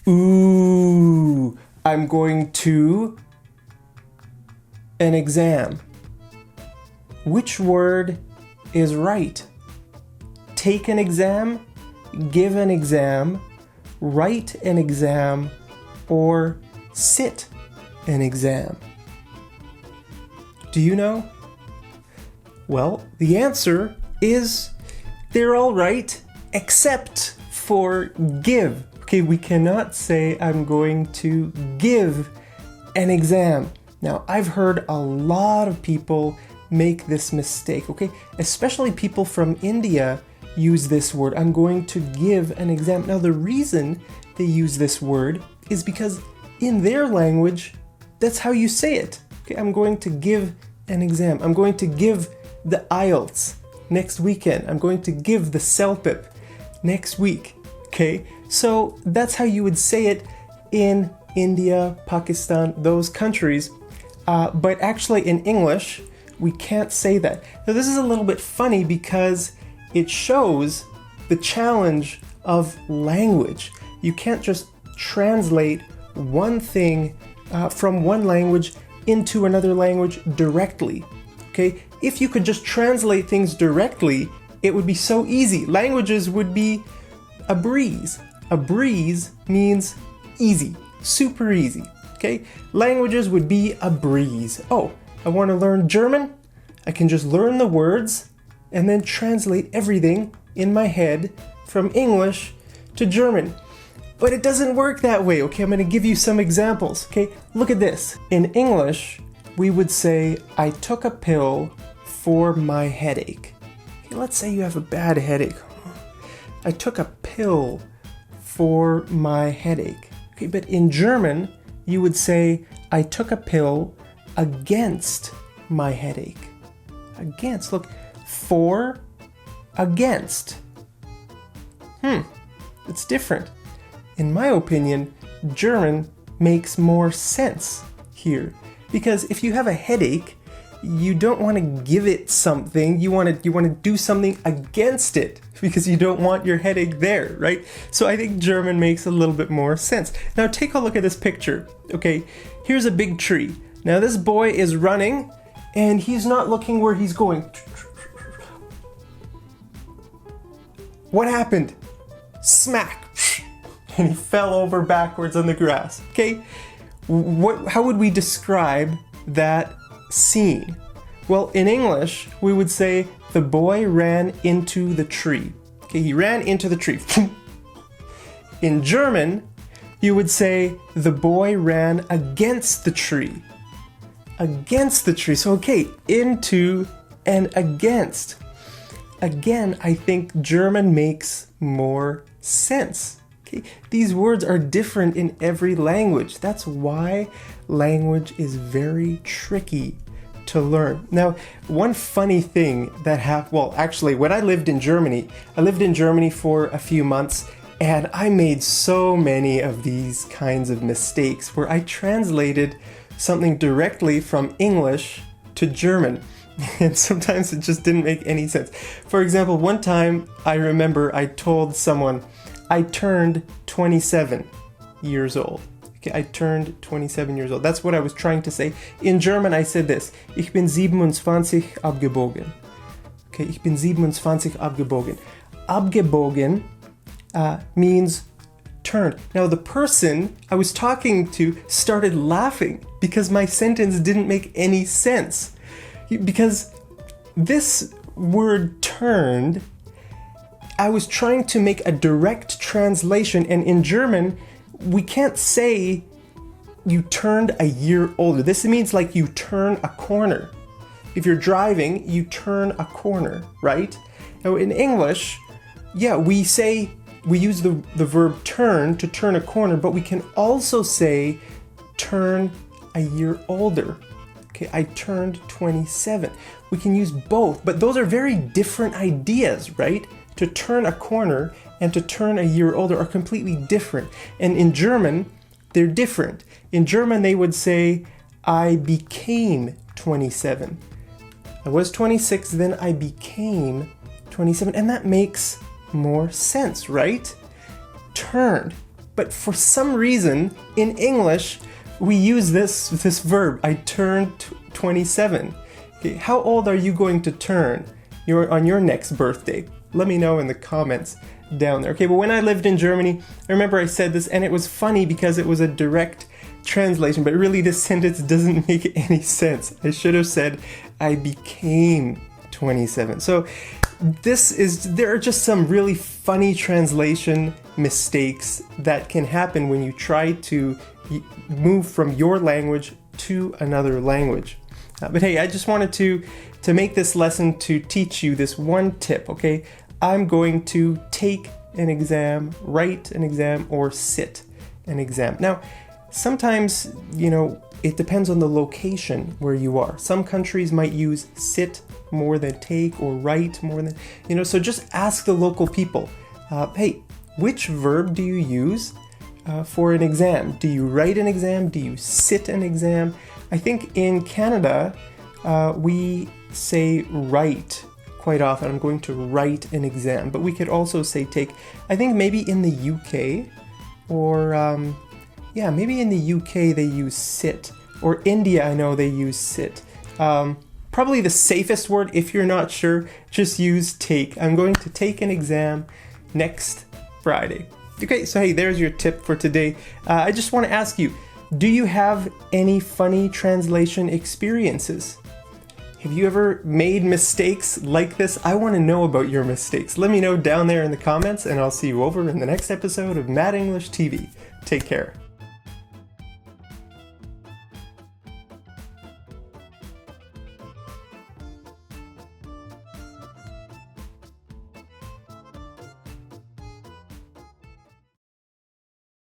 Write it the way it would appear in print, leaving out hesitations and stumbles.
Ooh, I'm going to an exam. Which word is right? Take an exam, give an exam, write an exam, or sit an exam. Do you know? Well, the answer is they're all right except for give. Okay, we cannot say I'm going to give an exam. Now, I've heard a lot of people make this mistake, okay? Especially people from India use this word. I'm going to give an exam. Now, the reason they use this word is because in their language, that's how you say it. Okay, I'm going to give an exam. I'm going to give the IELTS next weekend. I'm going to give the CELPIP next week. Okay, so that's how you would say it in India, Pakistan, those countries. But actually in English, we can't say that. Now this is a little bit funny because it shows the challenge of language. You can't just translate one thing from one language into another language directly. Okay, if you could just translate things directly, it would be so easy. Languages would be a breeze. A breeze means easy, super easy. Okay, languages would be a breeze. Oh, I want to learn German? I can just learn the words and then translate everything in my head from English to German. But it doesn't work that way, okay? I'm going to give you some examples, okay? Look at this. In English, we would say, I took a pill for my headache. Okay, let's say you have a bad headache. I took a pill for my headache. Okay, but in German, you would say, I took a pill against my headache. Against, look, for, against. It's different. In my opinion, German makes more sense here. Because if you have a headache, you don't want to give it something, you want to do something against it because you don't want your headache there, right? So I think German makes a little bit more sense. Now take a look at this picture. Okay, here's a big tree. Now this boy is running and he's not looking where he's going. What happened? Smack! And he fell over backwards on the grass. Okay, how would we describe that scene? Well, in English, we would say the boy ran into the tree. Okay, he ran into the tree. In German, you would say the boy ran against the tree. Against the tree. So, okay, into and against. Again, I think German makes more sense. Okay, these words are different in every language. That's why language is very tricky to learn. Now, one funny thing that happened, well, actually, when I lived in Germany for a few months, and I made so many of these kinds of mistakes where I translated something directly from English to German. And sometimes it just didn't make any sense. For example, one time I remember I told someone, I turned 27 years old. Okay, I turned 27 years old. That's what I was trying to say. In German, I said this. Ich bin 27 abgebogen. Okay, ich bin 27 abgebogen. Abgebogen means turned. Now, the person I was talking to started laughing because my sentence didn't make any sense. Because this word turned, I was trying to make a direct translation, and in German, we can't say you turned a year older. This means like you turn a corner. If you're driving, you turn a corner, right? Now in English, yeah, we use the verb turn to turn a corner, but we can also say turn a year older. Okay, I turned 27. We can use both, but those are very different ideas, right? To turn a corner and to turn a year older are completely different. And in German, they're different. In German, they would say, I became 27. I was 26, then I became 27. And that makes more sense, right? Turned. But for some reason, in English, we use this verb, I turned 27. Okay, how old are you going to turn on your next birthday? Let me know in the comments down there. Okay, but when I lived in Germany, I remember I said this, and it was funny because it was a direct translation, but really this sentence doesn't make any sense. I should have said, I became 27. So there are just some really funny translation mistakes that can happen when you try to move from your language to another language. But hey, I just wanted to make this lesson to teach you this one tip, okay? I'm going to take an exam, write an exam, or sit an exam. Now, sometimes, it depends on the location where you are. Some countries might use sit more than take, or write more than, so just ask the local people, hey, which verb do you use for an exam? Do you write an exam? Do you sit an exam? I think in Canada, we say write quite often. I'm going to write an exam, but we could also say take. I think maybe in the UK, or maybe in the UK they use sit, or India I know they use sit. Probably the safest word, if you're not sure, just use take. I'm going to take an exam next Friday. Okay, so hey, there's your tip for today. I just want to ask you, do you have any funny translation experiences? Have you ever made mistakes like this? I want to know about your mistakes. Let me know down there in the comments, and I'll see you over in the next episode of Mad English TV. Take care.